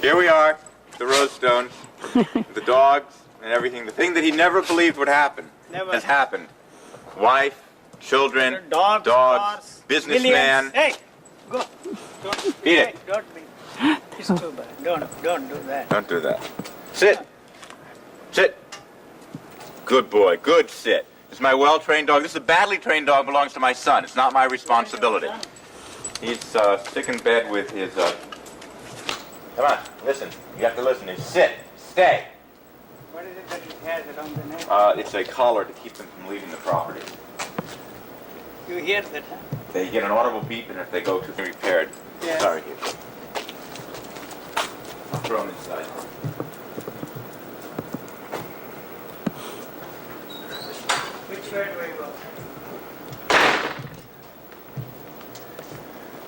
Here we are, the Rosestones, the dogs and everything. The thing that he never believed would happen has happened. Wife, children, dogs, cars, businessman. Hey, go. Don't Eat it. Don't be. It's too bad. Don't do that. Don't do that. Sit. Sit. Good boy. Good sit. This is my well-trained dog. This is a badly trained dog. Belongs to my son. It's not my responsibility. He's sick in bed with his... Come on. Listen. You have to listen. Sit. Stay. What is it that he has around the neck? It's a collar to keep them from leaving the property. You hear that, huh? They get an audible beep, and if they go to be repaired. Yes. Sorry, here. I'll throw him inside. Which way do I go?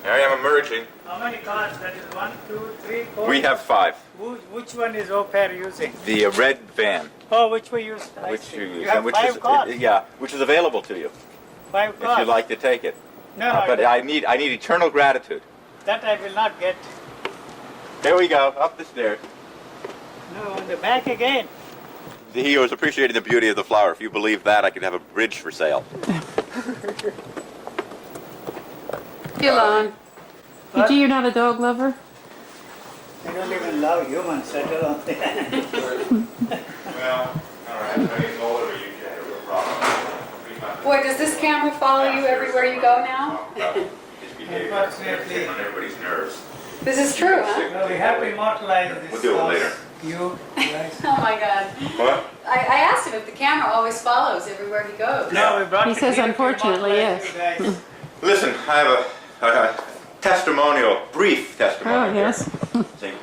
Here I am emerging. How many cars? That is 1, 2, 3, 4. We have 5. Which one is au pair using? The red van, Oh, which we use? which you use, You have and which 5 is cars. yeah, which is available to you 5 cars. if you'd like to take it. No, But I need eternal gratitude. that I will not get. Here we go, up the stairs. No, on the back again. He was appreciating the beauty of the flower. If you believe that, I could have a bridge for sale. Elon, What? you're not a dog lover? I don't even love humans. Settle on that. Well, all right. I mean, older you had a real problem. Boy, does this camera follow you everywhere you go now? His behavior on everybody's nerves. This is true, huh? No, we have to immortalize this. We'll do it house. later. You guys. Oh my God. What? I asked him if the camera always follows everywhere he goes. No, we brought He the says kid to unfortunately, immortalize yes. you guys. Listen, I have a testimonial, brief testimonial. Oh, yes. Here. See?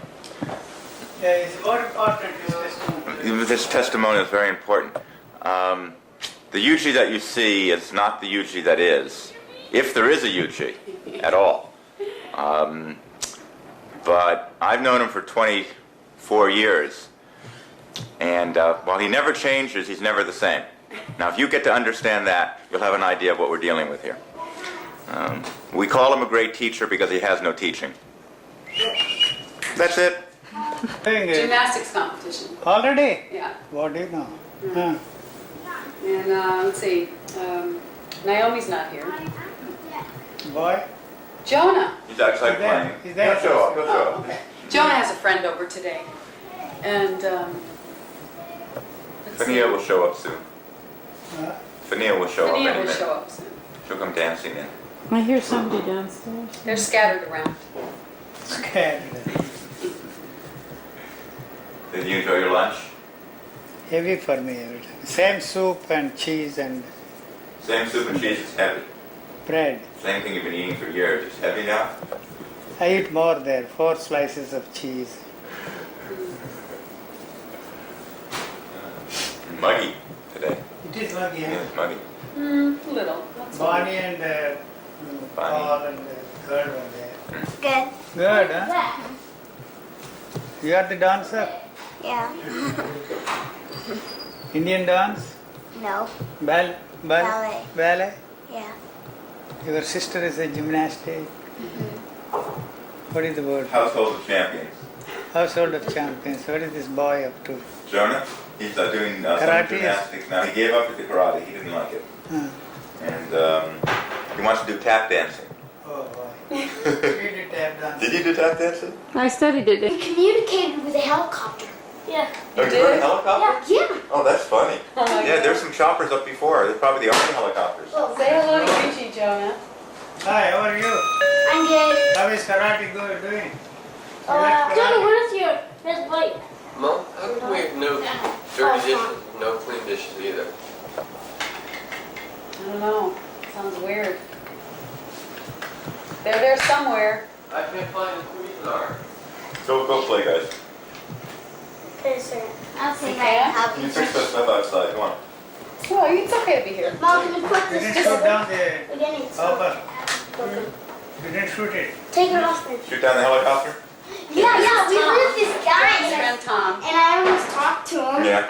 Yeah, it's more important this testimony. This testimonial is very important. The Yuji that you see is not the Yuji that is, if there is a Yuji at all. But I've known him for 24 years, and while he never changes, he's never the same. Now, if you get to understand that, you'll have an idea of what we're dealing with here. We call him a great teacher because he has no teaching. That's it. Doing it. Gymnastics competition. Already? Yeah. What do you know? Huh. And let's see. Naomi's not here. Boy? Jonah. He's outside He's there. playing. He's there. He'll show up. He'll show Oh, up. okay. Jonah has a friend over today. And let's see. Fania will show up soon. Fania will show up Fania any will minute. show up soon. She'll come dancing in. I hear somebody downstairs. They're scattered around. Scared. Did you enjoy your lunch? Heavy for me every time. Same soup and cheese and Same soup and cheese is heavy. bread. Same thing you've been eating for years. It's heavy now. I eat more there, 4 slices of cheese. Muggy today. It is lucky, Yeah, huh? it's muggy. Little. That's all. Bonnie and Paul and the third one there. Good. Good, huh? You are the dancer? Yeah. Indian dance? No. Ballet? Yeah. Your sister is a gymnastic. What is the word? Household of champions. Household of champions. What is this boy up to? Jonah, he's doing some Karate? gymnastics now. He gave up with the karate. He didn't like it. Huh. And he wants to do tap dancing. Oh boy. You did tap dance. Did you do tap dancing? I studied it. We communicated with a helicopter. Yeah. Oh, you rode a helicopter? Yeah. Oh, that's funny. Oh my Yeah, God. there's some choppers up before. They're probably the army helicopters. Say hello to Yuji, Jonah. Hi, how are you? I'm good. How is karate doing? Johnny, where's your plate? Mom, how come we have no dirty dishes, no clean dishes either? I don't know. Sounds weird. They're there somewhere. I can't find the Cuisinart. Go play, guys. I'll say Okay. my help. You fix that stuff outside. Come on. Well, it's okay to be here. Mom, can you put You this didn't shoot down the We're getting hopper. some. You didn't shoot it. Take it off then. Shoot down the helicopter? Yeah, we with this guy His friend Tom. and I almost talked to him. Yeah.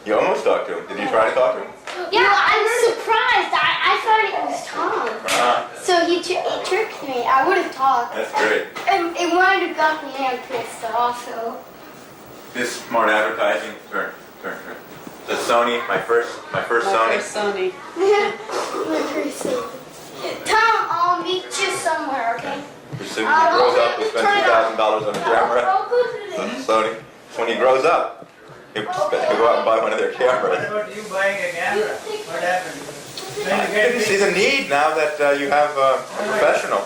You almost talked to him. Did you try to talk to him? Yeah, I was surprised. I thought it was Tom. Ah, So he tricked me. I would have talked. that's great. And it wanted to go got me and pissed off, so. This smart advertising. Turn. The Sony, my first Sony. Sony. Tom, I'll meet you somewhere, okay? As soon as he grows up, we'll spend $2,000 on a camera. I'll go to the On Sony. When he grows up, he'll go out and buy one of their What cameras. about you buying a camera? What happened? When you You get see rich, the need now that you have a professional.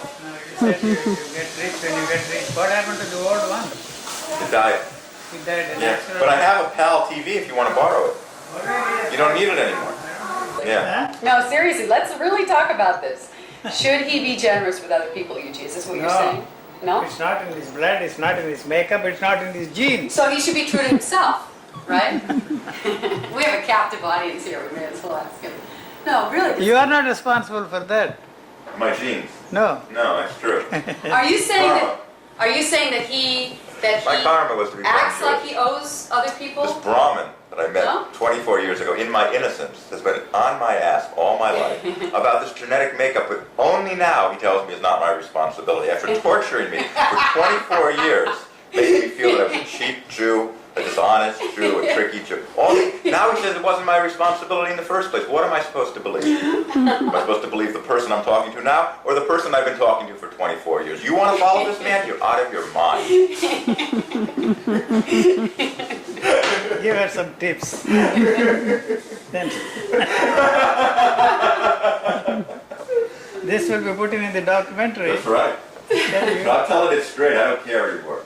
no, you said you get rich when you get rich. What happened to the old one? The diet. He died in Yeah. accident. But I have a PAL TV if you want to borrow it. Already, You don't need it anymore. Yeah. Huh? No, seriously, let's really talk about this. Should he be generous with other people, Eugene? Is this what you're No. saying? No? It's not in his blood, it's not in his makeup, it's not in his genes. So he should be true to himself, right? We have a captive audience here. We may as well ask him. No, really. You are not responsible for that. My genes. No. No, that's true. Are you saying Karma. that? Are you saying that he My karma was to be acts born like he owes other This people? Brahmin that I met No? 24 years ago in my innocence has been on my ass all my life about this genetic makeup, but only now he tells me it's not my responsibility. After torturing me for 24 years, making me feel that I was a cheap Jew, a dishonest Jew, a tricky Jew. Now he says it wasn't my responsibility in the first place. What am I supposed to believe? Am I supposed to believe the person I'm talking to now or the person I've been talking to for 24 years? You want to follow this man? You're out of your mind. Give her some tips. Then this will be put in the documentary. That's right. Tell you. I'll tell it straight. I don't care anymore.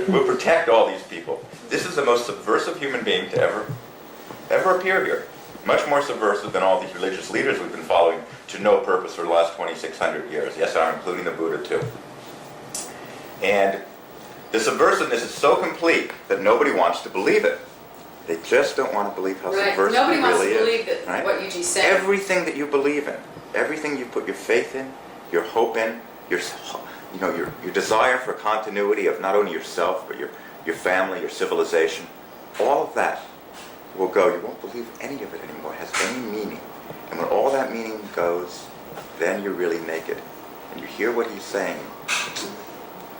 We'll protect all these people. This is the most subversive human being to ever appear here. Much more subversive than all these religious leaders we've been following to no purpose for the last 2,600 years. Yes, I'm including the Buddha too. And the subversiveness is so complete that nobody wants to believe it. They just don't want to believe how Right. subversive Nobody it wants really to is. believe that Right? what Eugene's saying. Everything that you believe in, everything you put your faith in, your hope in, your desire for continuity of not only yourself but your family, your civilization, all of that will go. You won't believe any of it anymore. It has any meaning. And when all that meaning goes, then you're really naked. And you hear what he's saying.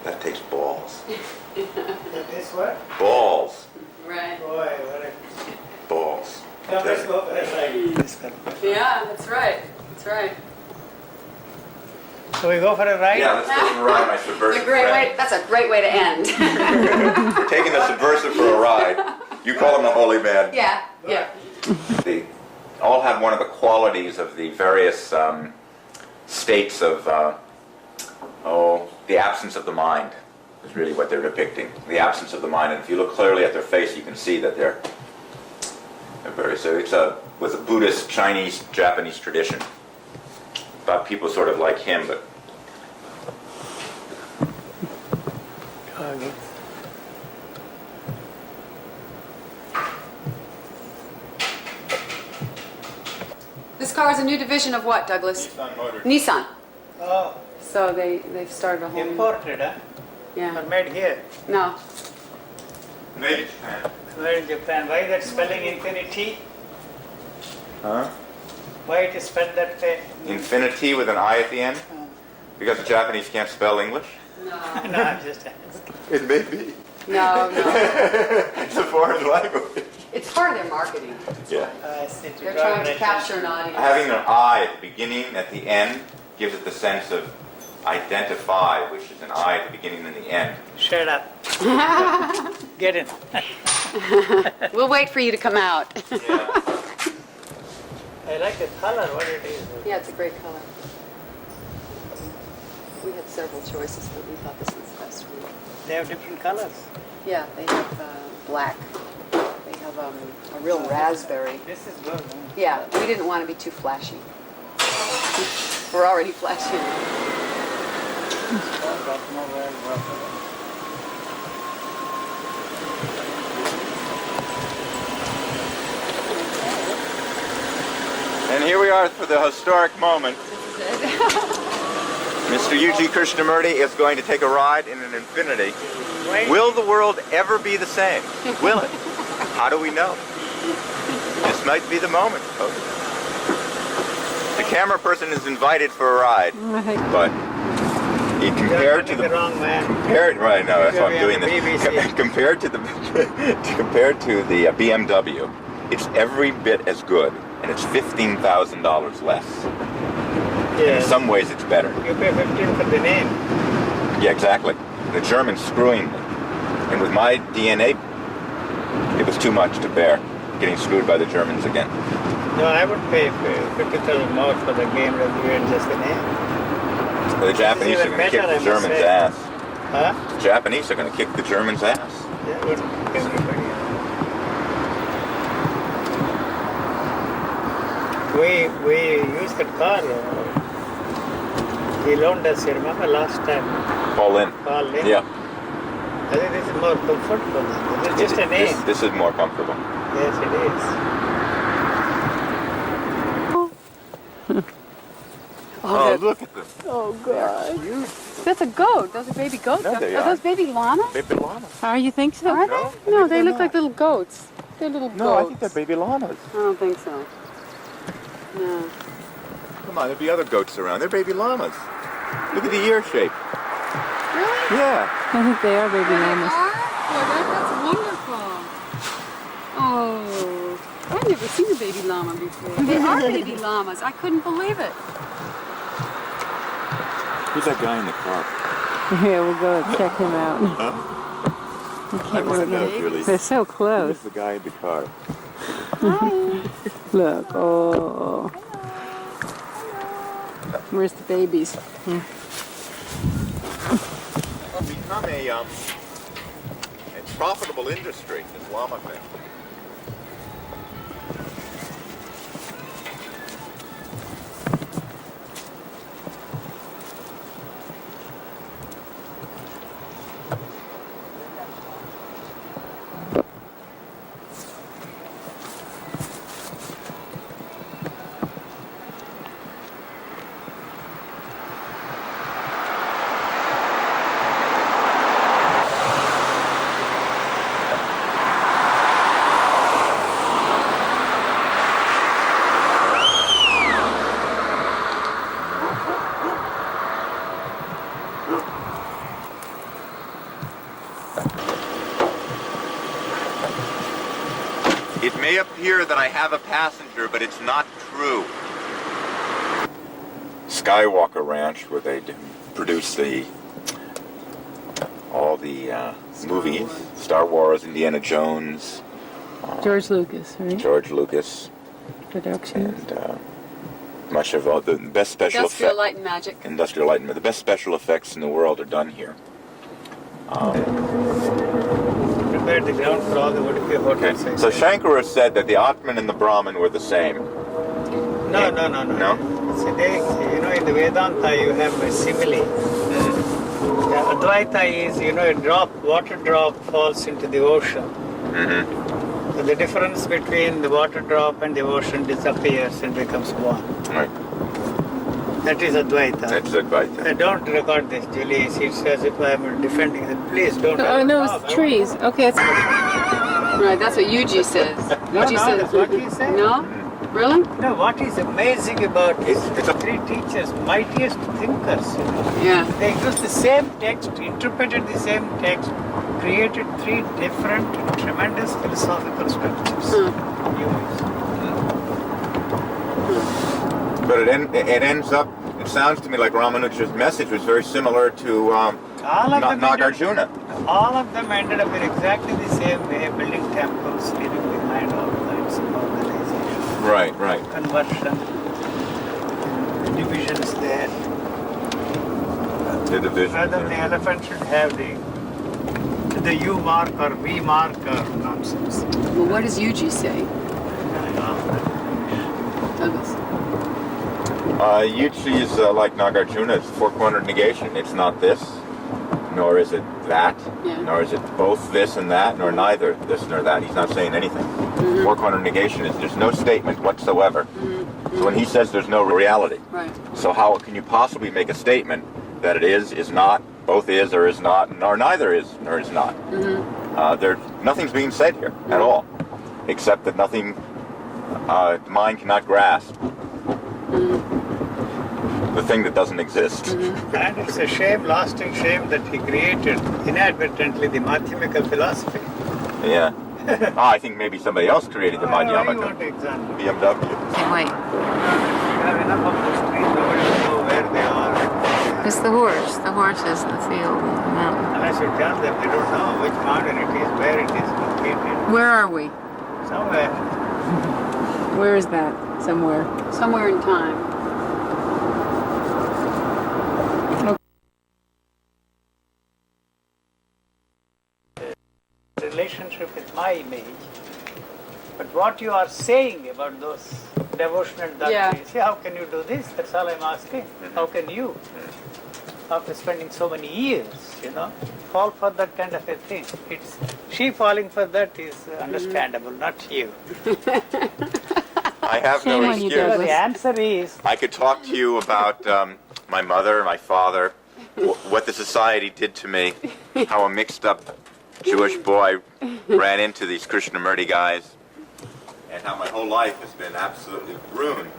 That takes balls. This what? Balls. Right. Boy, what a... Balls. Come, let's go for a ride. This fellow. Yeah, that's right. That's right. So we go for a ride? Yeah, let's go and ride my subversive friend. That's a great way to end. We're taking the subversive for a ride. You call him a holy man. Yeah. Yeah. They all have one of the qualities of the various states of, the absence of the mind is really what they're depicting. The absence of the mind. And if you look clearly at their face, you can see that they're very, so it's with a Buddhist, Chinese, Japanese tradition. About people sort of like him, but This car is a new division of what, Douglas? Nissan Motors. Nissan. Oh, So they've started a whole. imported, huh? Yeah. Or made here? No. Made in Japan. Made in Japan. Why that spelling infinity? Huh? Why it is spelled that way? Infinity with an I at the end? Because the Japanese can't spell English? No. No, I'm just asking. It may be. No. It's a foreign language. It's part of their marketing. Yeah. I see. They're trying to capture an audience. Having an I at the beginning, at the end, gives it the sense of identify, which is an I at the beginning and the end. Shut up. Get in. We'll wait for you to come out. Yeah. I like the color, what it is. Yeah, it's a great color. We had several choices, but we thought this was the best one. They have different colors. Yeah, they have black. They have a real raspberry. This is good. Huh? Yeah, we didn't want to be too flashy. We're already flashy. And here we are for the historic moment. Mr. U.G. Krishnamurti is going to take a ride in an Infinity. Wait. Will the world ever be the same? Will it? How do we know? This might be the moment, folks. The camera person is invited for a ride, but compared to the wrong man. right now, that's why I'm doing this. BBC. Compared to the BMW, it's every bit as good, and it's $15,000 less. And in some ways, it's better. You pay 15 for the name. Yeah, exactly. The Germans screwing me, and with my DNA, it was too much to bear. Getting screwed by the Germans again. No, I would pay 50,000 more for the BMW and just the name. The Japanese are even going to kick better, I the must Germans' say. ass. Huh? The Japanese are going to kick the Germans' ass. Yeah, but everybody. We used the car. He loaned us, you remember last time? Paul Lynn. Paul Lynn. Yeah. I think this is more comfortable. It's just a name. This is more comfortable. Yes, it is. Oh, look at them. Oh, God. That's a goat. Those are baby goats. No, they are those baby llamas? Baby llamas. Oh, you think so? Are No, they? No, they look like little goats. They're little No, goats. I think they're baby llamas. I don't think so. No. Come on, there'll be other goats around. They're baby llamas. Look at the ear shape. Really? Yeah. I think they are baby llamas. That's wonderful. Oh, I've never seen a baby llama before. They are baby llamas. I couldn't believe it. Who's that guy in the car? Yeah, we'll go check him out. I want to know, Julie. They're so close. Who's the guy in the car? Look, oh. Where's the babies? It's become a profitable industry, this llama thing. It may appear that I have a passenger, but it's not true. Skywalker Ranch, where they produce all the movies, Star Wars, Indiana Jones, George Lucas, right? George Lucas, Productions. and much of all the best special Industrial effects. Light and Magic. Industrial Light and Magic. The best special effects in the world are done here. Prepared the ground for all the Udupi hotels. So Shankara said that the Atman and the Brahman were the same. No. No? See, in the Vedanta you have a simile. Advaita is, a water drop falls into the ocean. Mm-hmm. So the difference between the water drop and the ocean disappears and becomes one. Right. That is Advaita. That's Advaita. Don't record this, Julie. It's as if I am defending it. Please don't. Oh, no, it's trees. Okay, it's... Right, that's what Yuji says. Yuji says... that's what he said. No? Really? No, what is amazing about it's the three teachers, mightiest thinkers. Yeah. They used the same text, interpreted the same text, created three different, tremendous philosophical structures. But it ends up, it sounds to me like Ramanuja's message was very similar to Nagarjuna. All of them ended up in exactly the same way, building temples, leaving behind all kinds of organization. Right. Conversion, divisions there. The division. Rather, the elephant should have the U mark or V mark or nonsense. Well, what does Yuji say? Douglas. Yuji is like Nagarjuna, it's four-cornered negation. It's not this, nor is it that, nor is it both this and that, nor neither this nor that. He's not saying anything. Mm-hmm. Four-cornered negation is there's no statement whatsoever. Mm-hmm. So when he says there's no reality, right. So how can you possibly make a statement that it is not, both is or is not, nor neither is nor is not? Mm-hmm. Nothing's being said here at all, except that nothing the mind cannot grasp. the thing that doesn't exist. And it's a shame, lasting shame, that he created inadvertently the mathematical philosophy. Yeah. I think maybe somebody else created the Why you want Madhyamaka. to examine? BMW. Can't wait. You have enough of the street, nobody will know where they are. It's the horse. The horse is in the field in the mountain. Unless you tell them, they don't know which mountain it is, where it is located. Where are we? Somewhere. Where is that? Somewhere. Somewhere in time. Relationship with my image. But what you are saying about those devotional doctrines, see, how can you do this? That's all I'm asking. How can you, after spending so many years, fall for that kind of a thing? It's she falling for that is understandable, not you. I have no Shame on you, excuse. Douglas. The answer is, I could talk to you about my mother, my father, what the society did to me, how a mixed up Jewish boy ran into these Krishnamurti guys, and how my whole life has been absolutely ruined.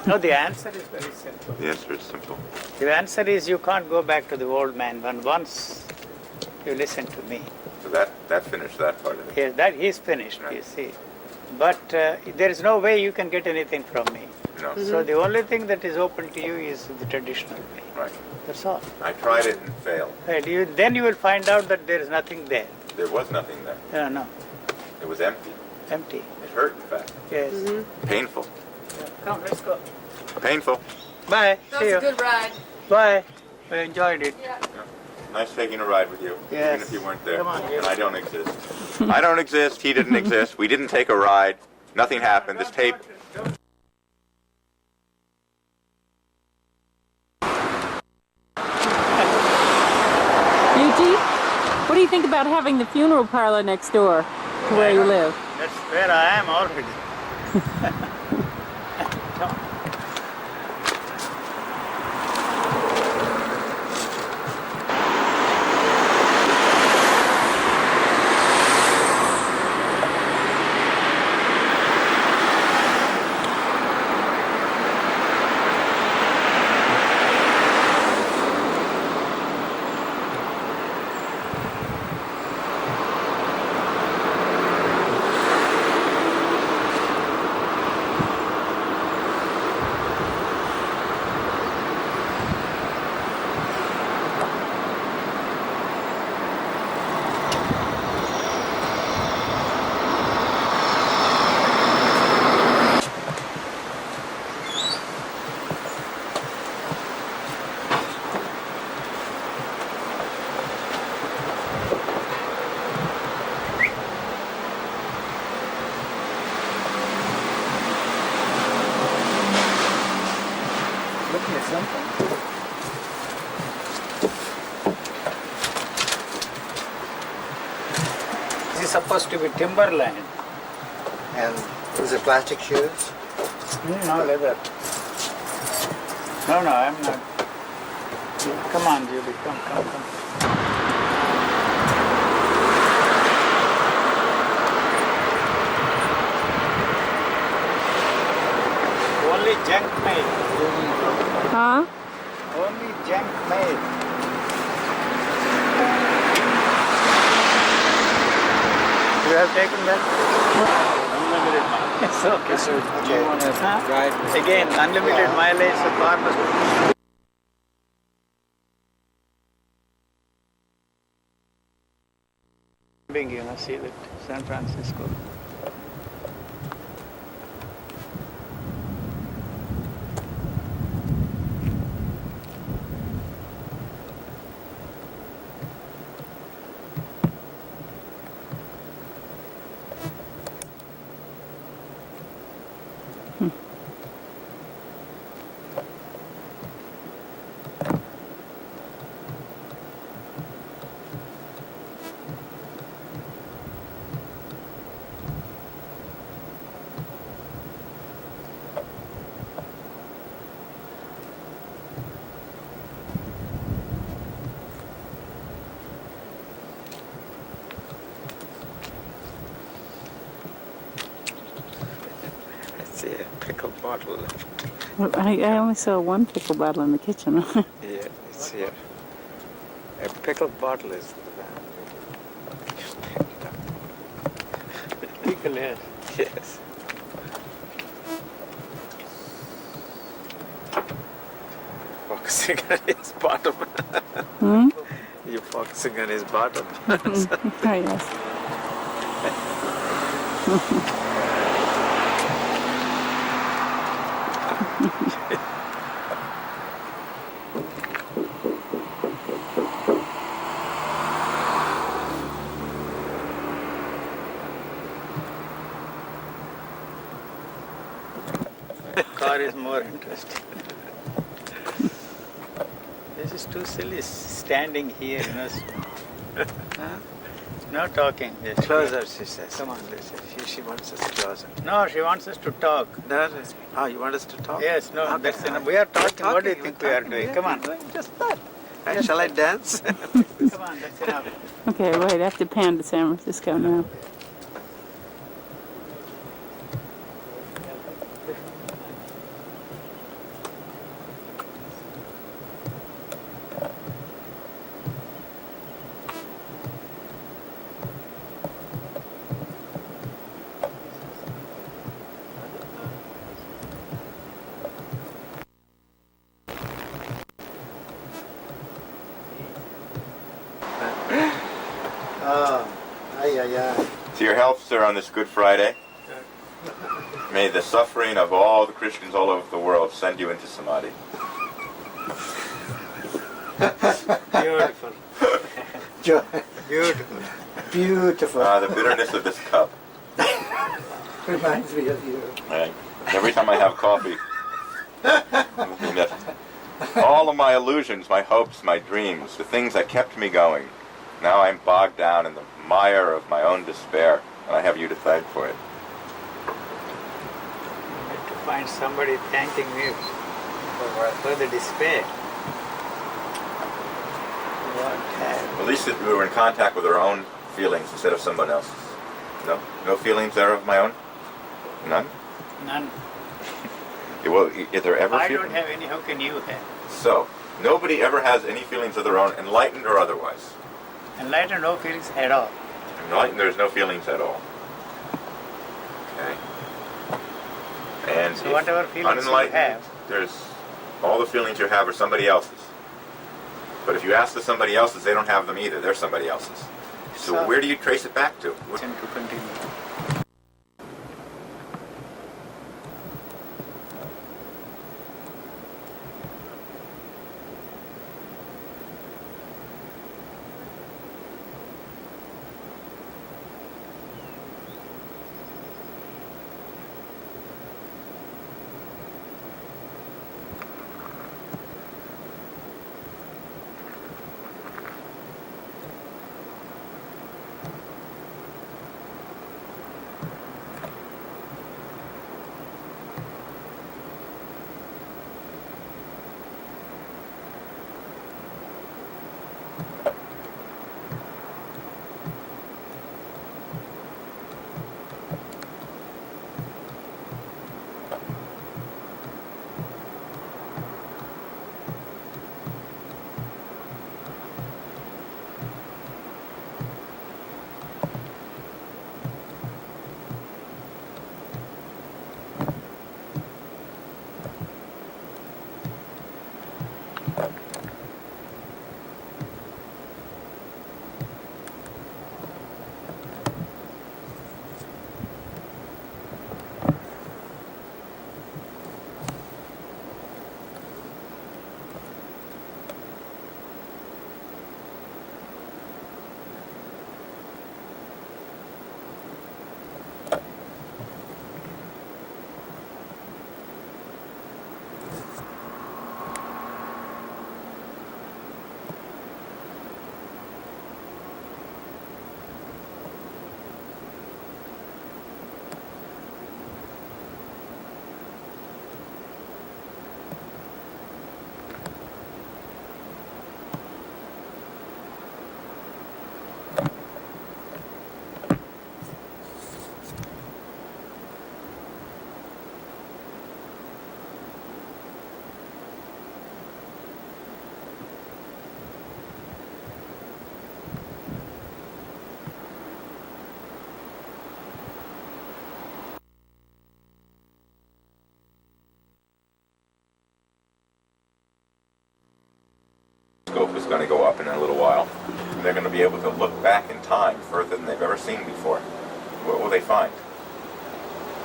no, the answer is very simple. The answer is simple. The answer is you can't go back to the old man once you listen to me. So that finished that part of it. Yes, that he's finished, Right. you see. But there is no way you can get anything from me. No. So the only thing that is open to you is the traditional way. Right. That's all. I tried it and failed. Right. Then you will find out that there is nothing there. There was nothing there. No, It was empty. empty. It hurt, in fact. Yes. Painful. Yeah. Come, let's go. Painful. Bye. That See was you. a good ride. Bye. I enjoyed it. Nice taking a ride with you, Yes. even if you weren't there. Come on, And I don't exist. I don't exist. He didn't exist. We didn't take a ride. Nothing happened. This tape. Yuji, what do you think about having the funeral parlor next door to where you live? That's where I am already. Come. Looking at something. This is supposed to be timberland. And these are plastic shoes? No, leather. No, I'm not. Come on, Julie, come. Only junk made. Huh? Only junk made. You have taken that? Unlimited mileage. It's okay. Sir, Do you want to ride? Again, unlimited mileage, the car must be. See that San Francisco. bottle left. I only saw one pickle bottle in the kitchen. Yeah, it's here. A pickled bottle is in the van. Pickle, yes. Yes. Focusing on his bottom. Hmm? You're focusing on his bottom. Oh, yes. Car is more interesting. This is too silly standing here, you know. Huh? No talking. Yes. Closer, she says. Come on. She wants us closer. No, she wants us to talk. No, oh, you want us to talk? Yes, no, Okay. that's enough. We are talking. What do you think we are doing? Come on. Just that. And shall I dance? Come on, that's enough. Okay, wait, I have to pan to San Francisco now. Oh, ay, ay, ay. To your health, sir, on this Good Friday. May the suffering of all the Christians all over the world send you into samadhi. Beautiful. Beautiful. Beautiful. The bitterness of this cup. Reminds me of you. Right. Every time I have coffee, I'm thinking that all of my illusions, my hopes, my dreams, the things that kept me going, now I'm bogged down in the mire of my own despair, and I have you to thank for it. I need to find somebody thanking me for the despair. What happened? At least we were in contact with our own feelings instead of someone else's. No? No feelings there of my own? None? None. Well, is there ever I feelings? don't have any. How can you have? So, nobody ever has any feelings of their own, enlightened or otherwise. Enlightened, no feelings at all. Enlightened, there's no feelings at all. Okay. And So if whatever feelings you unenlightened, have- there's all the feelings you have are somebody else's. But if you ask the somebody else's, they don't have them either. They're somebody else's. So So- where do you trace it back to? And to continue. going to go up in a little while. And they're going to be able to look back in time further than they've ever seen before. What will they find?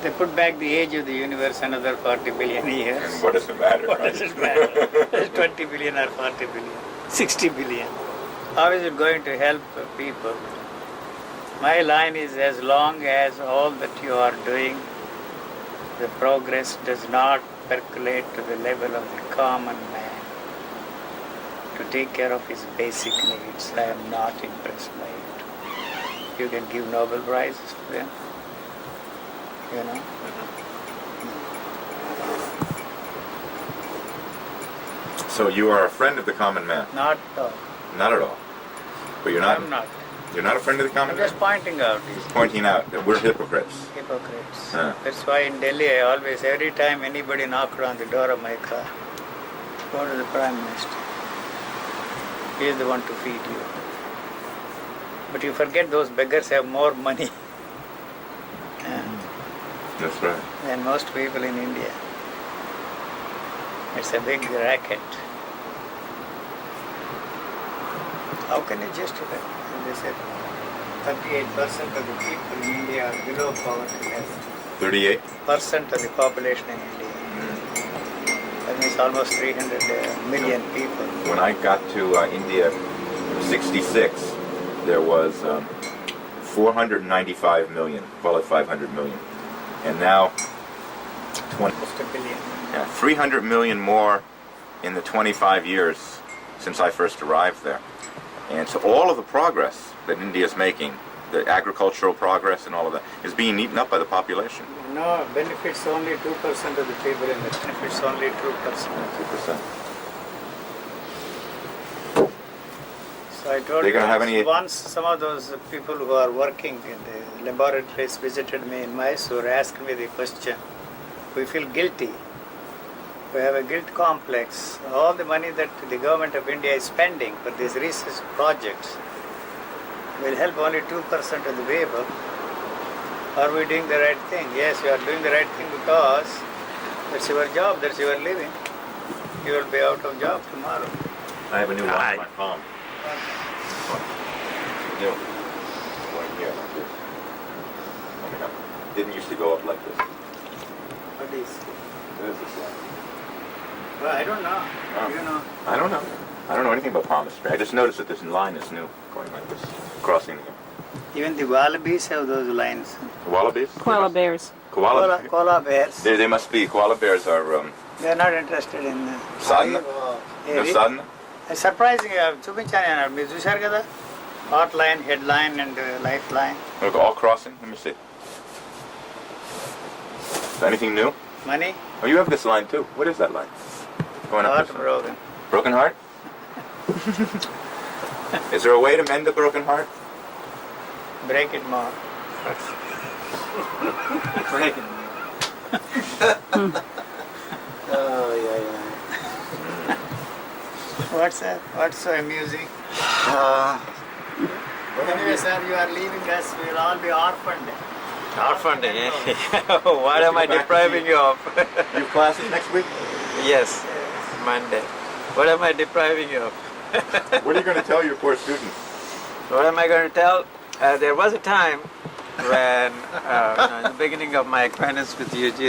They put back the age of the universe another 40 billion years. And what does it matter? What right? does it matter? 20 billion or 40 billion, 60 billion. How is it going to help people? My line is, as long as all that you are doing, the progress does not percolate to the level of the common man to take care of his basic needs, I am not impressed by it. You can give Nobel Prizes to them, you know. So you are a friend of the common man? Not all. Not at all. But you're not. I'm not. You're not a friend of the common I'm man. just pointing out these Pointing out that we're hypocrites. hypocrites. That's why in Delhi I always, every time anybody knocked on the door of my car, go to the Prime Minister. He is the one to feed you. But you forget those beggars have more money That's right. than most people in India. It's a big racket. How can you justify it? They said 38% of the people in India are below poverty level. 38? Of the population in India. That means almost 300 million people. When I got to India in 66, there was 495 million, call it 500 million. And now, Almost a billion. 300 million more in the 25 years since I first arrived there. And so all of the progress that India is making, the agricultural progress and all of that, is being eaten up by the population. No, benefits only 2% of the people and the benefits only 2%. 2%. So I told They're gonna have any- once some of those people who are working in the laboratories visited me in Mysore, asked me the question, we feel guilty. We have a guilt complex. All the money that the government of India is spending for these research projects will help only 2% of the people. Are we doing the right thing? Yes, you are doing the right thing because that's your job, that's your living. You will be out of job tomorrow. I have a new line in my palm. New. One here, like this. Coming up. Didn't used to go up like this. What is? There's this line. Well, I don't know. Oh. You know. I don't know. I don't know anything about palmistry. I just noticed that this line is new, going like this, crossing the Even the wallabies have those lines. wallabies. Koala bears. Koala. Koala bears. They must be. Koala bears are They are not interested in sadhana. No sadhana. Surprising, చూపించాను మీరు చూశారు కదా hot line head line and life line Look, all crossing. Let me see. Is anything new? Money Oh, you have this line too. What is that line? Going up heart this line. Broken Broken heart? Is there a way to mend a broken heart? Break it more Break it. Oh, yeah. What's so amusing Uh, Anyway, sir, you are leaving us. We will all be orphaned. orphaned, eh? What am I depriving you of? You have classes next week? Yes, Monday. What am I depriving you of? What are you going to tell your poor students? What am I going to tell? There was a time when, in the beginning of my acquaintance with UG,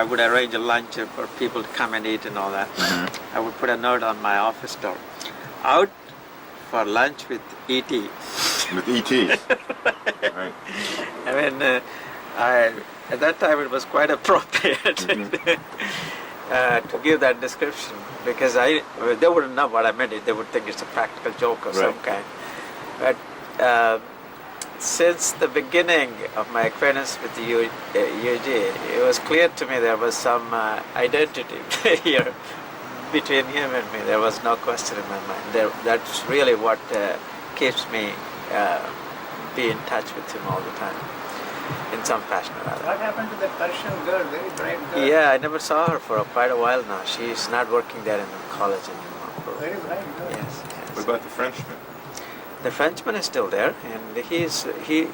I would arrange a lunch for people to come and eat and all that. I would put a note on my office door. Out for lunch with E.T. With ETs. Right. I mean, at that time it was quite appropriate to give that description because they wouldn't know what I meant. They would think it's a practical joke of some Right. kind. But since the beginning of my acquaintance with the UG, it was clear to me there was some identity here between him and me. There was no question in my mind. That's really what keeps me be in touch with him all the time, in some fashion or other. What happened to the Persian girl, very bright girl? Yeah, I never saw her for quite a while now. She's not working there in the college anymore. Very bright girl. Yes, What yes. about the Frenchman? The Frenchman is still there, and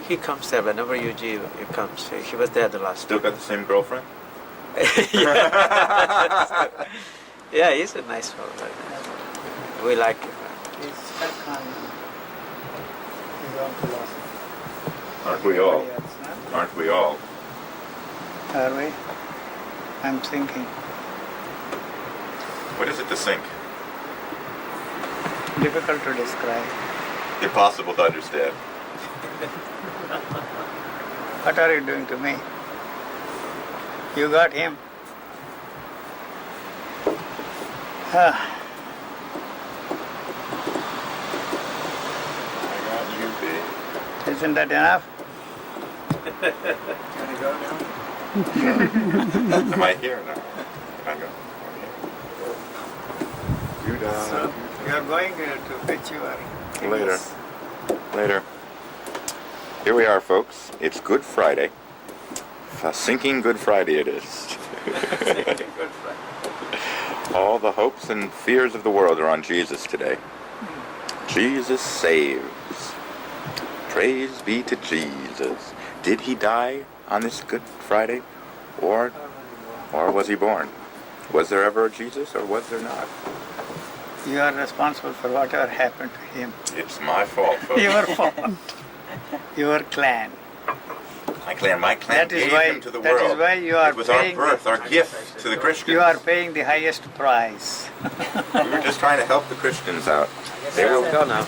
he comes there whenever UG comes. He was there the last Still got the same girlfriend? Yeah, he's a nice fellow. Very nice. We like him. He's stuck on his own philosophy. Aren't we all? Nobody else, no? Aren't we all? Are we? I'm thinking. What is it to think? Difficult to describe. Impossible to understand. What are you doing to me? You got him. Ah, I got you, B. isn't that enough? Am I here now? I go. You down. So you are going to fetch your Later. things. Later. Here we are, folks. It's Good Friday. A sinking Good Friday it is. Good friend. All the hopes and fears of the world are on Jesus today. Jesus saves. Praise be to Jesus. Did he die on this Good Friday? Or was he born? Was there ever a Jesus or was there not? You are responsible for whatever happened to him. It's my fault, folks. Your fault. Your clan. My clan That is gave why- him to the that is world. why you are it was paying- our birth, our gift to the Christians. You are paying the highest price. We were just trying to help the Christians out. They were, Go now.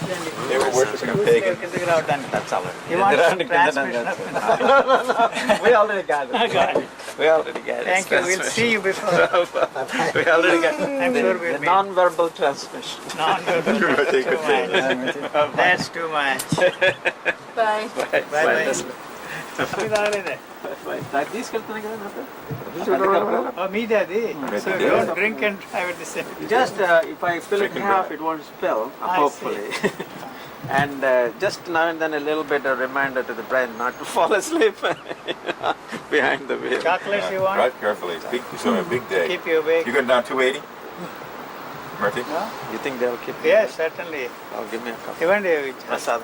they were worshiping a pagan. That's all. You want transmission? We already got it. Got it. We already got it. Thank you. We'll see you before. We already got I'm sure we'll the be. non-verbal transmission. Non-verbal. Take Too it. much. That's too much. Bye. Bye-bye. ಇದಾಗಲಿದೆ. Oh, media di. So don't drink and have it the same. Just if I fill it half, it won't spill, I hopefully. And just now and then a little bit of reminder to the brain not to fall asleep behind the wheel. Chocolates you want? Drive carefully. It's big, it's a big day. Keep you awake. You got down 280? Murthy? No? You think they'll keep me? Yes, certainly. Oh, give me a cup. Even if Prasad.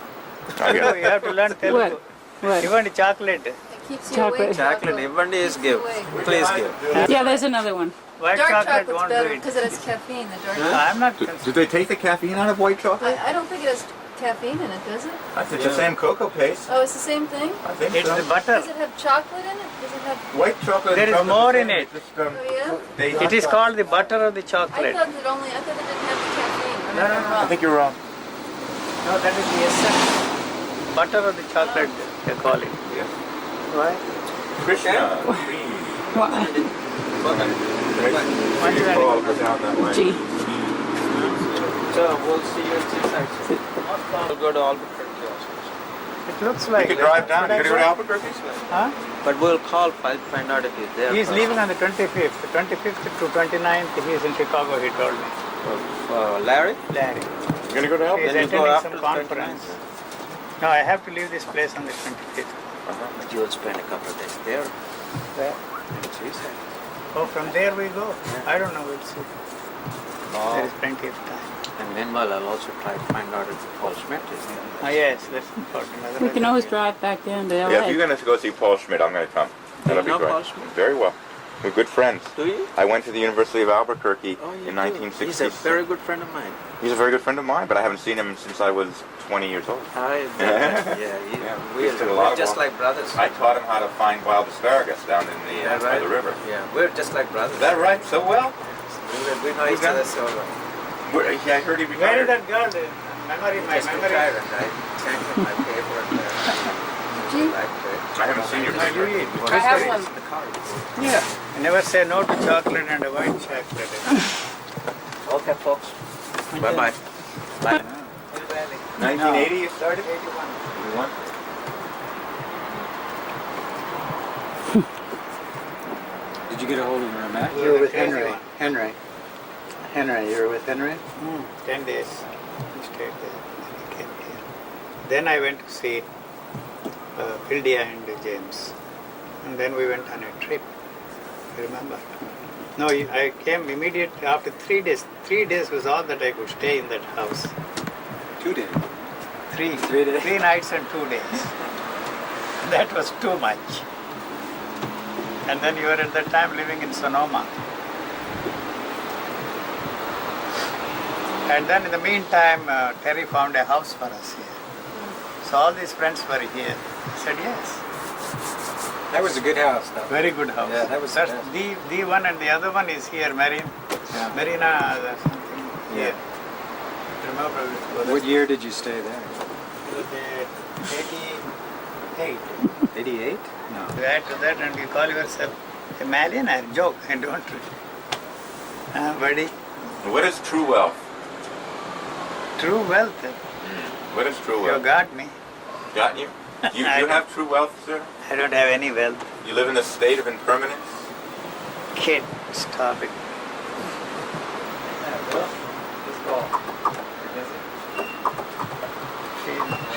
you have to learn Telugu. What? Even chocolate. It keeps you Chocolate. awake. Chocolate, even is give. Please give. Yeah, there's another one. White Dark chocolate chocolate's won't better do it. because it has caffeine. The dark I'm not Do concerned. they take the caffeine out of white chocolate? I don't think it has caffeine in it, does it? I think it's the same cocoa paste. Oh, it's the same thing? I think It's so. the butter. Does it have chocolate in it? Does it have... White chocolate. There is comes more the in same, it. just, Oh, yeah? It is called the butter of the I chocolate. thought it didn't have the caffeine. No, no, no. I think you're wrong. No, that is the essence. Butter of the chocolate, they call it. Yes. Why? Krishna. What? When you call, go down that way. Gee. So we'll see you in 6 actually. We'll go to Albuquerque also. It looks You like. can drive down. You gotta go to Albuquerque? Huh? But we'll call, find out if he's there. He is first. leaving on the 25th. 25th to 29th, he is in Chicago, he told me. Larry? Larry. You're gonna go to He is Then you go attending after some the conference. No, I have to leave this place on the 25th. But you will spend a couple of days there. Where? She said. Oh, from there we go? I don't know, we'll see. There is Oh. plenty of time. And meanwhile, I'll also try to find out if Paul Schmidt is there. Ah, yes, that's important. We Otherwise can always it- drive back down to LA. Yeah, if you're gonna go see Paul Schmidt, I'm gonna come. That'll be know great. Paul Schmidt? Very well. We're good friends. Do you? I went to the University of Albuquerque Oh, you in do. 1960. He's a very good friend of mine. He's a very good friend of mine, but I haven't seen him since I was 20 years old. We We did a lot are of just walk- like brothers. I taught him how to find wild asparagus down in the, Yeah, by right? the river. Yeah, we're just like brothers. Is that right? So well? We know each other so well. Yeah, I heard he Where is retired. that girl? The memory, my Just memory. retired and I sent him my paper and I haven't seen your I do picture. eat. I have one. the car. Yeah. I never say no to chocolate and a white chocolate. Okay, folks. Bye-bye. Bye. 1980 you started? 81. 81? Did you get a hold of her, Matt? You were with Henry. Henry, you were with Henry? 10 days. We stayed there. Then he came here. Then I went to see Hildia and James. And then we went on a trip. I remember. No, I came immediately after 3 days. 3 days was all that I could stay in that house. 2 days. 3 3 days. 3 nights and 2 days. That was too much. And then you were at that time living in Sonoma. And then in the meantime, Terry found a house for us here. So all these friends were here. I said yes. That was a good house, though. Very good house. Yeah, that was the That's best. the one, and the other one is here, Marina something here. Remember What year did you stay there? 88. 88? No. You add to that and you call yourself a millionaire. Joke, I don't. Buddy, What is true wealth? true wealth. What is true You wealth? got me. Got you? You have true wealth, sir? I don't have any wealth. You live in a state of impermanence? Kid, stop it.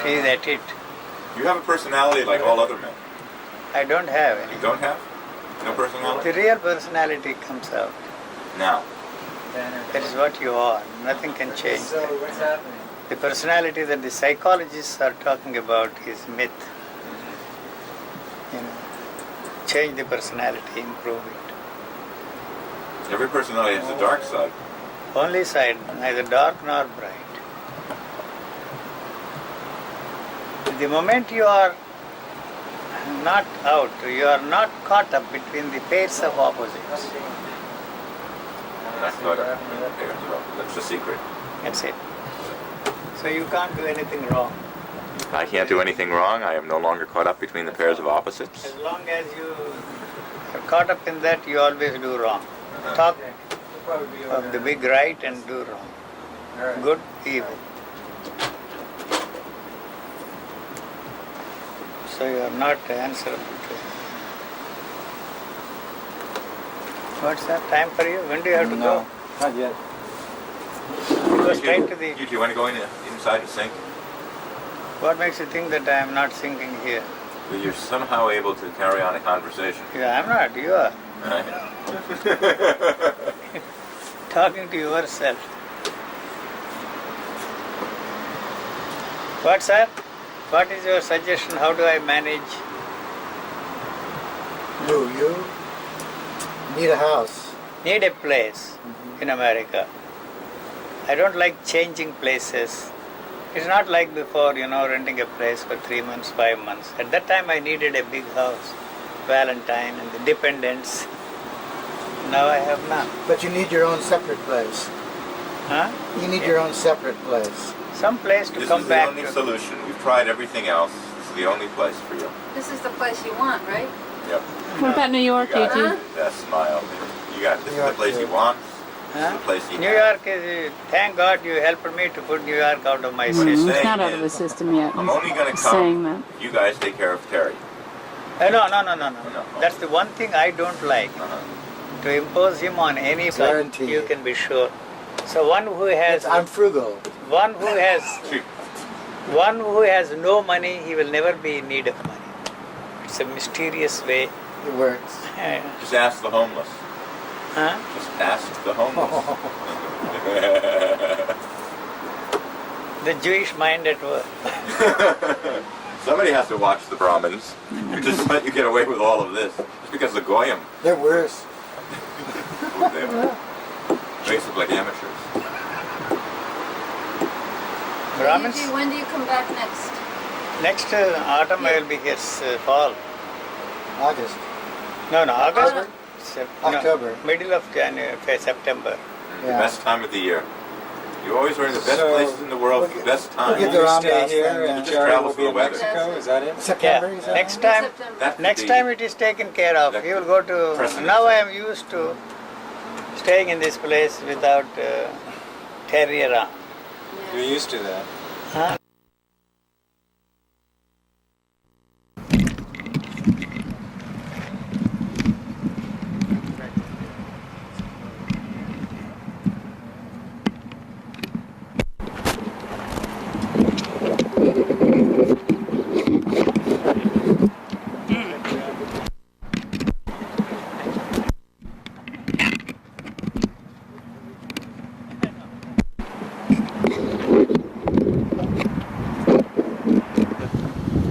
She's at it. You have a personality like all other men. I don't have any. You don't have? No personality? The real personality comes out. Now. That is what you are. Nothing can change. So, what's happening? The personality that the psychologists are talking about is myth. Change the personality, improve it. Every personality has a dark side. Only side, neither dark nor bright. The moment you are not out, you are not caught up between the pairs of opposites. That's the secret. That's it. So you can't do anything wrong. I can't do anything wrong. I am no longer caught up between the pairs of opposites. As long as you are caught up in that, you always do wrong. Talk of the big right and do wrong. Good, evil. So you are not answerable to him. What's that? Time for you? When do you have to No, not yet. go? Go straight to the... You two want to go inside and sink? What makes you think that I am not singing here? That you're somehow able to carry on a conversation. Yeah, I'm not. You are. Right? Talking to yourself. What's up? What is your suggestion? How do I manage? You need a house. Need a place in America. I don't like changing places. It's not like before, renting a place for 3 months, 5 months. At that time I needed a big house, Valentine and the dependents. Now I have none. But you need your own separate place. Huh? You need your own separate place. Some place to This come is the back only to. solution. We've tried everything else. This is the only place for you. This is the place you want, right? Yep. What about New York, You got Eugene? it. That smile. You got it. This is the place he wants. This is the place he New has. York is, thank God you helped me to put New York out of my What I'm system. It's saying not out of the is, system yet. I'm only going to He's saying come. that. You guys take care of Terry. No. No. That's the one thing I don't like. To impose him on any Guarantee. you can be sure. So one who has I'm frugal. one who has Cheap. one who has no money, he will never be in need of money. It's a mysterious way. It works. Just ask the homeless. Huh? Just ask the homeless. The Jewish mind at work. Somebody has to watch the Brahmins. Just let you get away with all of this. Just because the Goyim, They're worse. they basically like amateurs. Brahmins. Eugene, when do you come back next? Next autumn I will be here. Fall. August. No, August. Autumn. October. Middle of January, September. The Yeah. best time of the year. You always are in the best So, places in the world for the best time. get You the stay ambiance here and, and just Jerry travel will for be the in weather. Mexico, is that it? September, Yeah. is that Next right? time. September. That could Next be- time it is taken care of. that He will go to. precedent Now I set. am used to staying in this place without Terry around. You're used to that. Huh?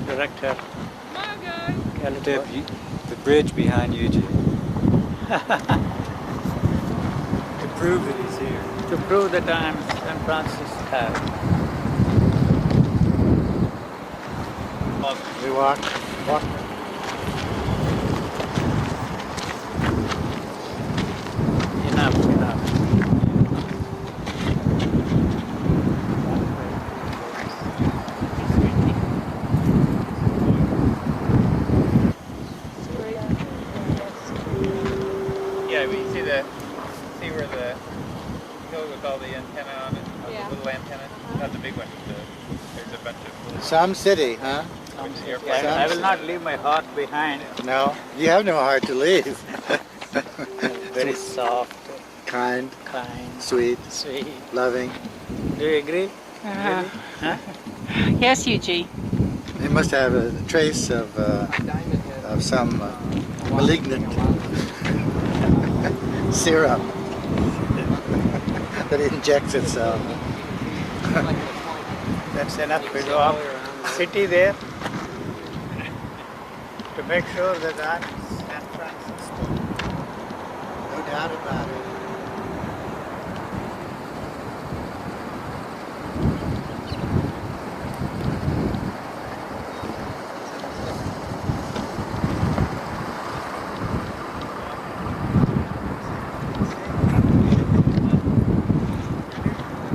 Director. The bridge behind Eugene. To prove that he's here. to prove that I am San Francis have. We walk. Enough. Yeah, we see where the hill with all the antenna on it, Yeah. the little antenna, not the big one. There's a bunch of little Some city, huh? airplanes. I will not leave my heart behind. No, you have no heart to leave. Very soft, Kind, kind, sweet, sweet. loving. Do you agree? Uh, Huh? yes, Eugene. They must have a trace of some malignant serum that injects itself. That's enough. We go up city there to make sure that I'm San Francisco. No doubt about it.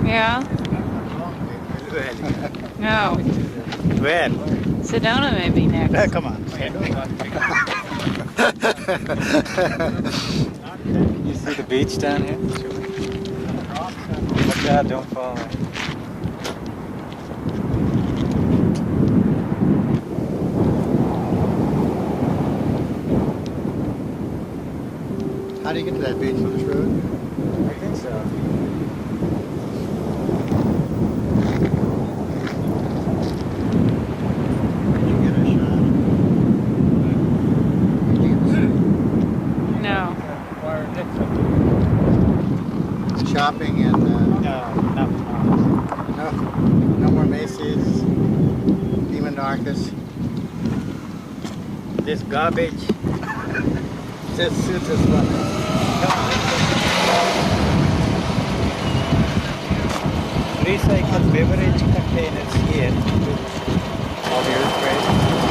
Yeah. No. Where? Sedona may be next. Come on. You see the beach down here? Watch out, don't fall. How do you get to that beach on this road? I think so. You get a shot. No. Shopping and no more Macy's, Neiman Marcus. This garbage just suits us well. Recycled beverage containers here. All the earth waste.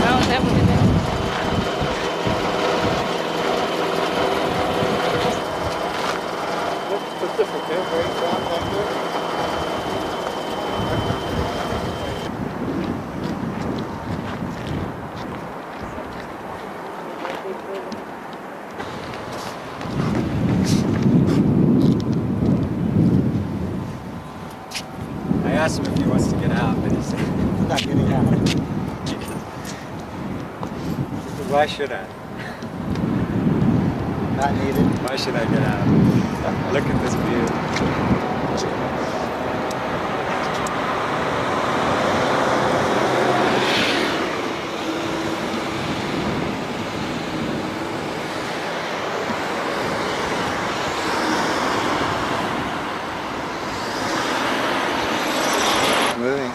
Oh, is that what it is? I asked him if he wants to get out, but he said, I'm not getting out. why should I? Not needed. Why should I get out? Look at this view. Moving.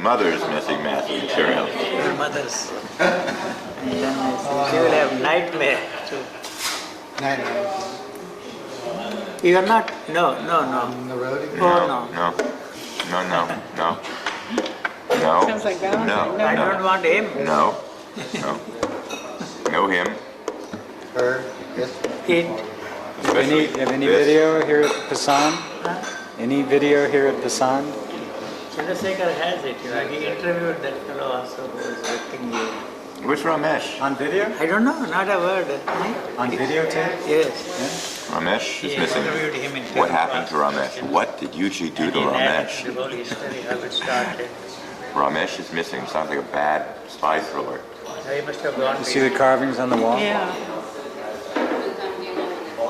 Mother's missing massive material. Your mother's. And then she will have nightmare too. Night. You are not? No. On the road again? Oh no. No. Sounds like Valentine. No. I don't want him. No. No him. Her. Yes. It. You have any video here at Passan? Any video here at Passan? Chandrasekhar has it. You know, he interviewed that fellow also who was working here. Where's Ramesh? On video? I don't know, not a word. On videotape? Yes. Ramesh is He missing. interviewed him in What happened to Ramesh? What did Yuji do to He narrated Ramesh? the whole history, how it started. Ramesh is missing. Sounds like a bad spy thriller. He must have gone You to see the carvings on the wall? Yeah.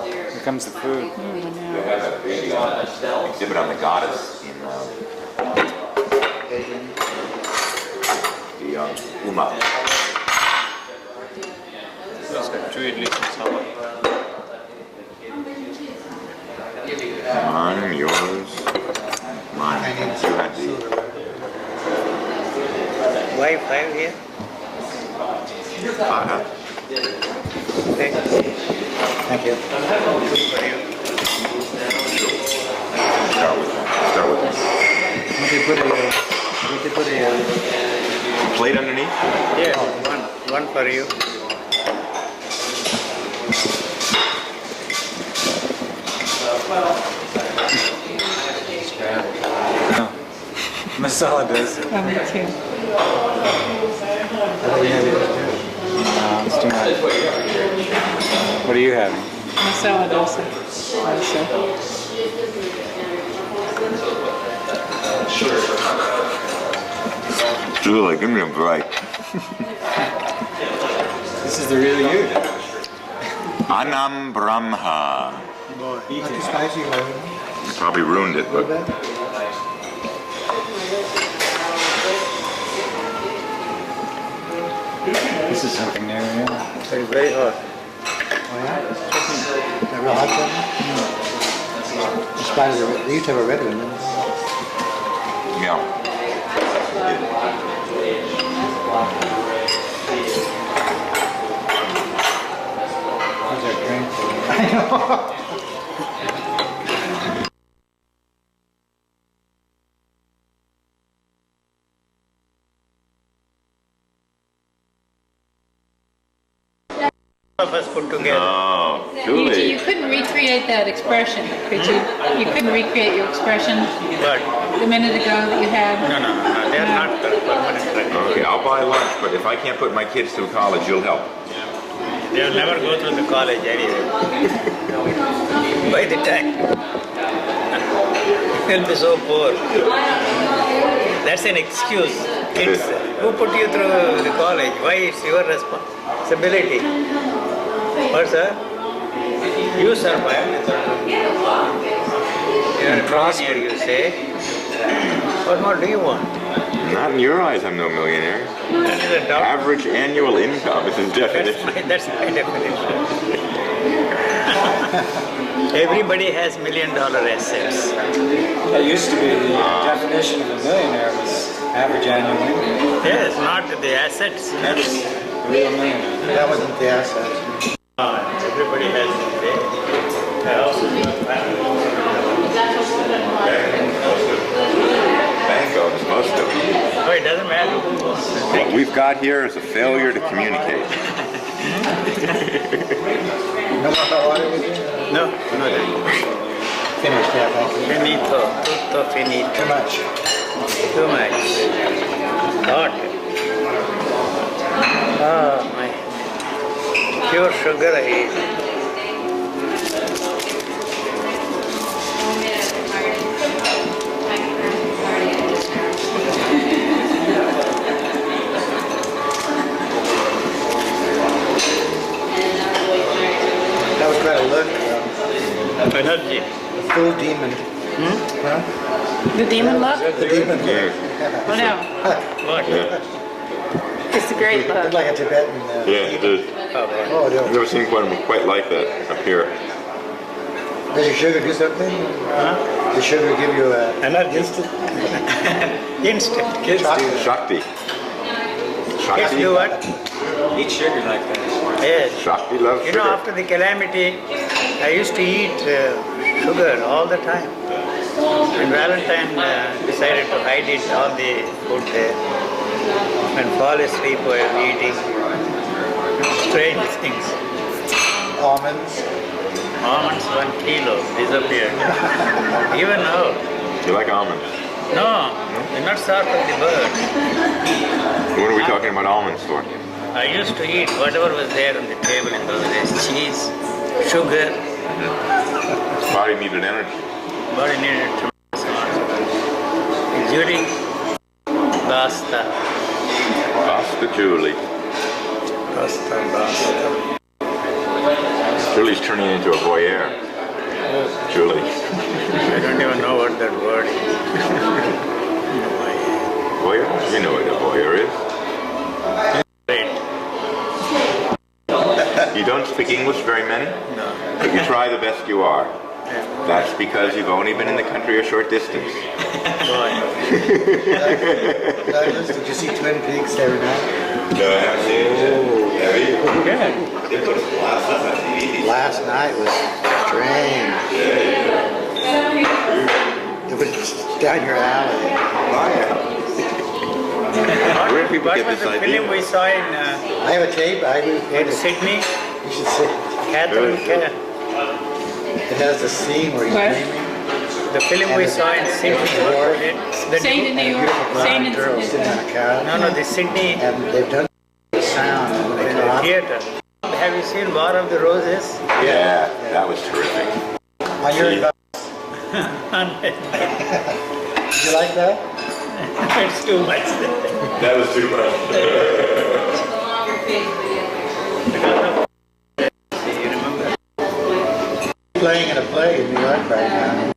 Here comes the food. They have a big exhibit on the goddess in the Uma. It's got two idlis and salad. Medium, yours, mine. You had these. Why 5 here? Thank you. Start with this. Would you put a Plate underneath? Yeah, one for you. No. Masala does. Oh, me too. No, it's too much. What are you having? Masala dosa. Julie, give me a break. This is the real you. Anam Brahma. not too spicy, You probably ruined it, but This is something new, yeah. It's very hot. Oh yeah? A real hot one? In spite of they used to have a red one. yeah. How's that drink? I know. Of us put together. Oh, You Julie. couldn't recreate that expression, could you? You couldn't recreate your expression But the minute ago that you had? no, they are not permanent. Okay, I'll buy lunch, but if I can't put my kids through college, you'll help. They will never go through the college anyway. By the time. They'll be so poor. That's an excuse. Kids, who put you through the college? Why it's your responsibility? What, sir? You survived. You are a millionaire, you say. What more do you want? Not in your eyes, I'm no millionaire. That is a doubt. Average annual income is his definition. That's my definition. Everybody has $1 million assets. That used to be the definition of a millionaire was average annual income. Yes, not the assets. That's the real millionaire. That wasn't the assets. Everybody has Bank owns most of it. Oh, it doesn't matter who owns it. What we've got here is a failure to communicate. No more hot water with you? No, Finished, yeah, thank you. finito, tutto finito. Too much. Too much. Hot. Oh, my. Pure sugar I eat. That was quite a look. Energy. The full demon. Huh? The demon look? The demon look. Yeah, Oh, no. What? It's a great Looked look. like a Tibetan. yeah, it is. Oh, boy. Oh, I've no. never seen one quite like that up here. Does your sugar do something? Huh? Does sugar give you a Energy. Instant. Kids do that. Shakti. Kids Shakti. do what? Eat sugar like that. Yes. Shakti loves You know, sugar. after the calamity, I used to eat sugar all the time. And Valentine decided to hide it, all the food there. And fall asleep while eating. Strange things. almonds? Almonds 1 kilo disappeared. Even now. You like almonds? No, the nuts are from the bird. What are we talking about almonds for? I used to eat whatever was there on the table in those days. Cheese, sugar. Body needed energy. Body needed tremendous amount of it. Judy, basta. Basta Julie. Basta. Julie's turning into a voyeur. Julie. I don't even know what that word is. Voyeur? You know what a voyeur is. Great. You don't speak English very many? No. But you try the best you are. That's because you've only been in the country a short distance. Douglas, did you see Twin Peaks every night? No, I haven't seen it yet. Have you? Good. They put a lot of stuff on TV. Last night was strange. It was down your alley. Oh, yeah. Where do people What get was this the idea? film we saw in I have a tape. in Sydney? You should see. Catherine, It has the scene where he's What? dreaming. the film we saw in Sydney. The Saint in New York. Beautiful Saint blonde in girl sitting on a couch. no, the Sydney And they've done the sound and they in the talk. theater. Have you seen War of the Roses? Yeah, that was terrific. On your advice. Did you like that? It's too much. That was too much. You remember? Playing in a play in New York right now.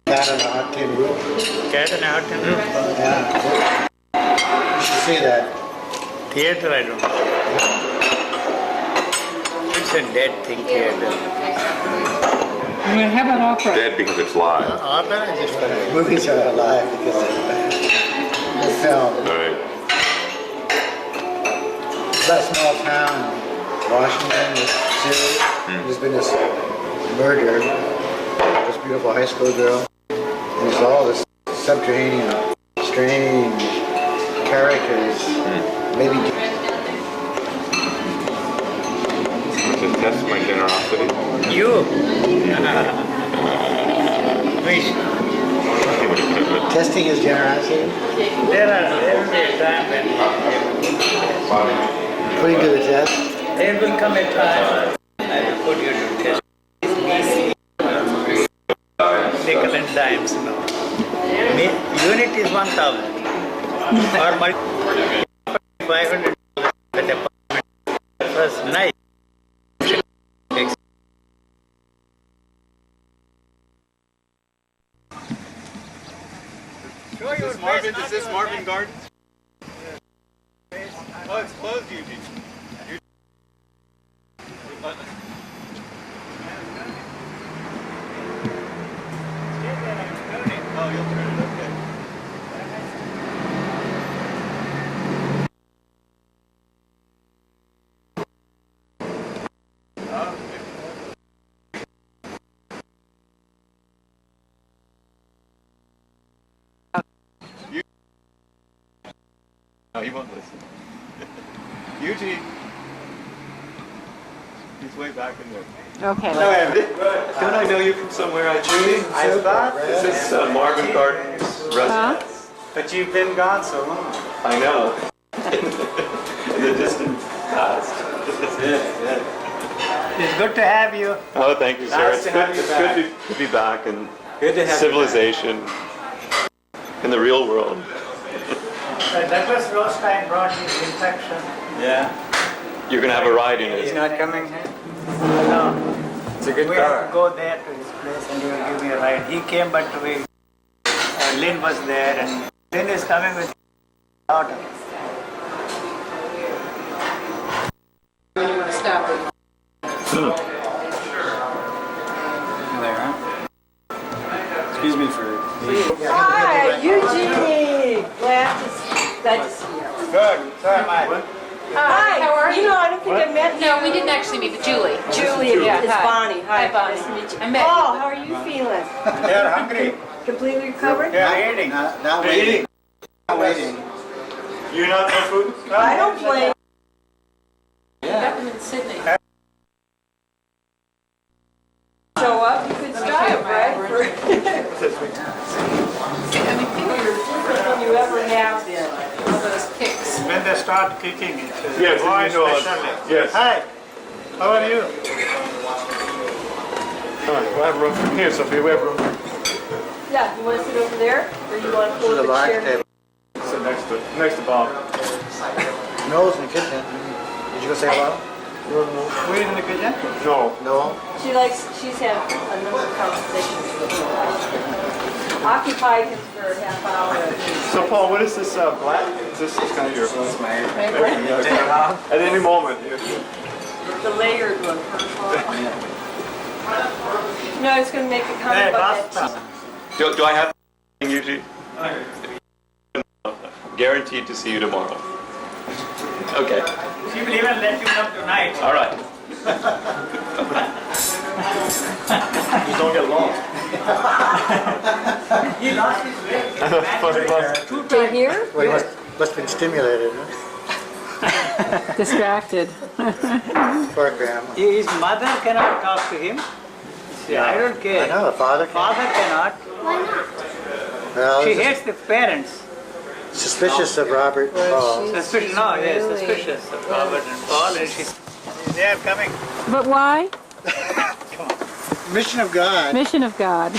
Cat on a Hot Tin Roof. Cat and Hot Tin Roof. Yeah. You should see that. Theater, I don't know. It's a dead thing, theater. How about opera? Dead because it's live. Opera is just funny. Movies are alive because of the film. All right. That small town, Washington, this series, there's been this murder, this beautiful high school girl, and it's all this subterranean, strange characters, maybe To test my generosity. You? Wish. testing his generosity, There will be a time when putting to the test. there will come a time I will put you to test. Nickel and dimes now. Unit is 1,000 or 500 at a first night. Is this Marvin Gardens? Oh, it's closed, Eugene. Oh, you'll turn it, okay. No, he won't listen. Eugene. He's way back in there. Okay. Don't I know you from somewhere? I thought. Is this Marvin Gardens restaurant? Huh? But you've been gone so long. I know. In the distant past. It's good to have you. Oh, thank you, sir. Nice It's to good, have you it's back. good to be back in Good to have civilization, in the real world. Douglas Rothstein brought his infection. Yeah. You're going to have a ride in He's it. not coming here? No, It's a good we have car. to go there to his place and he will give me a ride. He came, but Lynn was there, and Lynn is coming with his daughter. Stop it. There, huh? Excuse me for... Hi, Eugenie. Glad to see you. Good, so am I. Hi, how are you? you? know, I don't think I met you. No, we didn't actually meet, but Julie. Julie, Yeah, it's hi. Bonnie. Hi, Hi, Bonnie. Nice to meet you. I met Oh, you. how are you feeling? They're hungry. Completely recovered? They're eating. Now waiting. Now waiting. You not no food? I don't blame. Got them in Sydney. Show up, you could strive, right? You're different than you ever have been. All those kicks. When they start kicking, it's Yes, boy you know us. especially. Yes. Hi, how are you? All right, we'll have room from here, Sophia. We have room. Yeah, you want to sit over there, or you want to pull The the large chair? table. Sit next to Bob. Noel's in the kitchen. Did you go say hello? We're in the kitchen? No. Noel? She's had a number of conversations with him. Occupied him for a half hour. So, Paul, what is this black? Is this kind of your... At any moment. The layered one. No, I was going to make a comment about that. Do I have usually? Guaranteed to see you tomorrow. Okay. She will even let you come tonight. All right. You don't get lost. He lost his way. They're here? Well, he must have been stimulated, huh? Distracted. Poor grandma. His mother cannot talk to him. See, I don't care. I know, the father can. Father cannot. Why not? Well, She he's hates the parents. suspicious of Robert and Paul. Suspicious, no, yes, suspicious of Robert and Paul, and she. They are coming. But why? Mission of God. Mission of God.